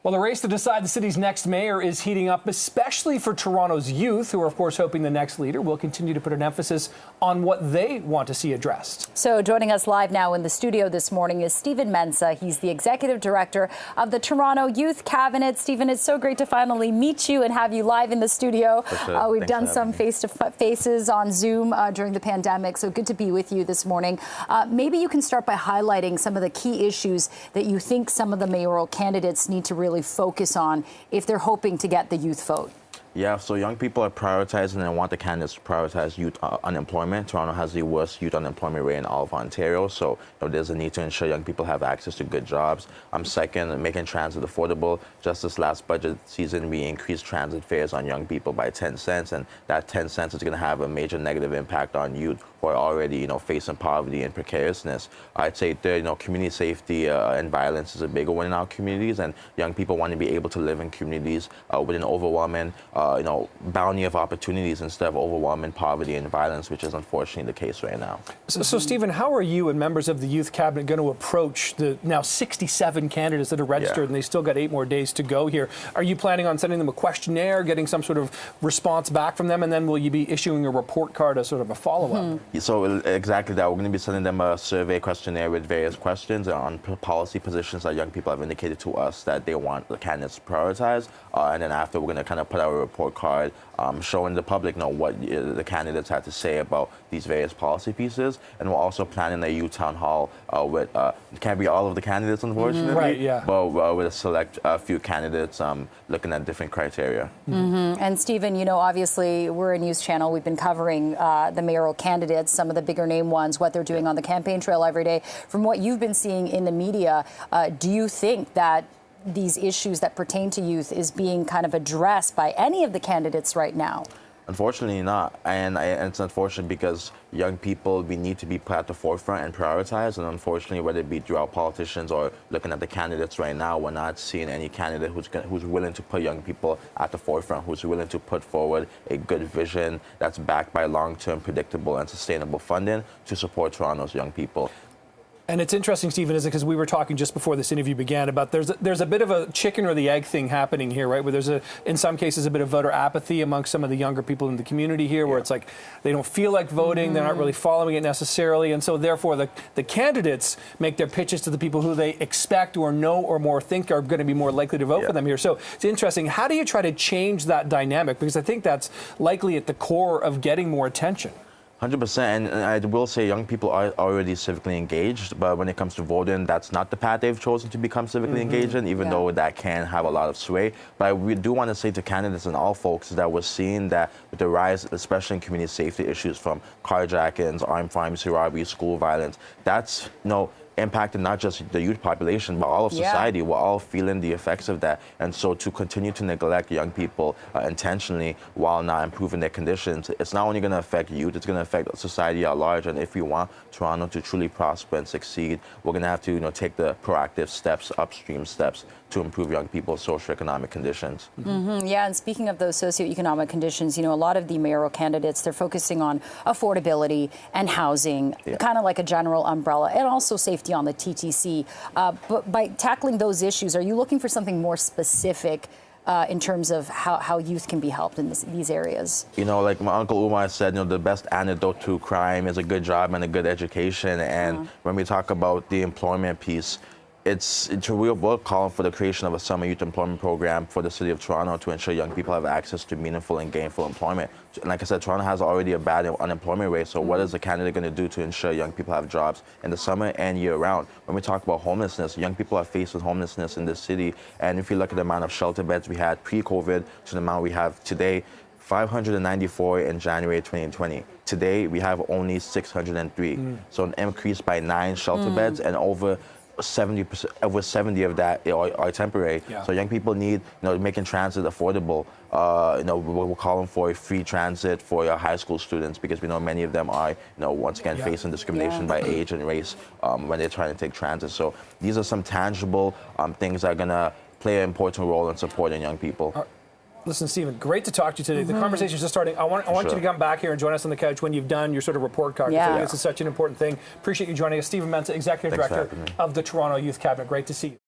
Well, the race to decide the city's next mayor is heating up, especially for Toronto's youth, who are, of course, hoping the next leader will continue to put an emphasis on what they want to see addressed. So joining us live now in the studio this morning is Stephen Mensah. He's the executive director of the Toronto Youth Cabinet. Stephen, it's so great to finally meet you and have you live in the studio. We've done some face-to-faces on Zoom during the pandemic, so good to be with you this morning. Maybe you can start by highlighting some of the key issues that you think some of the mayoral candidates need to really focus on if they're hoping to get the youth vote. Yeah, so young people are prioritizing and want the candidates to prioritize youth unemployment. Toronto has the worst youth unemployment rate in all of Ontario, so there's a need to ensure young people have access to good jobs. Second, making transit affordable. Just this last budget season, we increased transit fares on young people by 10 cents, and that 10 cents is going to have a major negative impact on youth who are already, facing poverty and precariousness. I'd say third, community safety and violence is a bigger one in our communities, and young people want to be able to live in communities with an overwhelming bounty of opportunities instead of overwhelming poverty and violence, which is unfortunately the case right now. So Stephen, how are you and members of the Youth Cabinet going to approach the now 67 candidates that are registered, and they still got 8 more days to go here? Are you planning on sending them a questionnaire, getting some sort of response back from them, and then will you be issuing a report card as sort of a follow-up? So exactly that. We're going to be sending them a survey questionnaire with various questions on policy positions that young people have indicated to us that they want the candidates to prioritize. And then after, we're going to kind of put out a report card showing the public what the candidates had to say about these various policy pieces. And we're also planning a youth town hall with, it can't be all of the candidates, unfortunately, right, yeah, but with a select few candidates looking at different criteria. And Stephen, obviously we're a news channel. We've been covering the mayoral candidates, some of the bigger name ones, what they're doing on the campaign trail every day. From what you've been seeing in the media, do you think that these issues that pertain to youth is being kind of addressed by any of the candidates right now? Unfortunately not, and it's unfortunate because young people, we need to be put at the forefront and prioritized, and unfortunately, whether it be through our politicians or looking at the candidates right now, we're not seeing any candidate who's willing to put young people at the forefront, who's willing to put forward a good vision that's backed by long-term, predictable, and sustainable funding to support Toronto's young people. And it's interesting, Stephen, is it because we were talking just before this interview began about there's a bit of a chicken or the egg thing happening here, right? Where there's in some cases a bit of voter apathy amongst some of the younger people in the community here, where it's like they don't feel like voting, they're not really following it necessarily, and so therefore the candidates make their pitches to the people who they expect or know or more think are going to be more likely to vote for them here. So it's interesting. How do you try to change that dynamic? Because I think that's likely at the core of getting more attention. 100%, and I will say young people are already civically engaged, but when it comes to voting, that's not the path they've chosen to become civically engaged in, even though that can have a lot of sway. But we do want to say to candidates and all folks that we're seeing that with the rise, especially in community safety issues from carjackings, armed pharmacy robberies, school violence, that's, impacting not just the youth population, but all of society. We're all feeling the effects of that. And so to continue to neglect young people intentionally while not improving their conditions, it's not only going to affect youth, it's going to affect society at large. And if we want Toronto to truly prosper and succeed, we're going to have to take the proactive steps, upstream steps to improve young people's socioeconomic conditions. Yeah, and speaking of those socioeconomic conditions, a lot of the mayoral candidates, they're focusing on affordability and housing, kind of like a general umbrella, and also safety on the TTC. But by tackling those issues, are you looking for something more specific in terms of how youth can be helped in these areas? Like my Uncle Umar said, the best antidote to crime is a good job and a good education. And when we talk about the employment piece, we're calling for the creation of a summer youth employment program for the city of Toronto to ensure young people have access to meaningful and gainful employment. And like I said, Toronto has already a bad unemployment rate, so what is the candidate going to do to ensure young people have jobs in the summer and year-round? When we talk about homelessness, young people are faced with homelessness in this city, and if you look at the amount of shelter beds we had pre-COVID to the amount we have today, 594 in January 2020. Today, we have only 603. So an increase by 9 shelter beds, and over 70 of that are temporary. So young people need, making transit affordable. We're calling for free transit for your high school students because we know many of them are, once again, facing discrimination by age and race when they're trying to take transit. So these are some tangible things that are going to play an important role in supporting young people. Listen, Stephen, great to talk to you today. The conversation's just starting. I want you to come back here and join us on the couch when you've done your sort of report card. I think this is such an important thing. Appreciate you joining us. Stephen Mensah, Executive Director of the Toronto Youth Cabinet. Great to see you.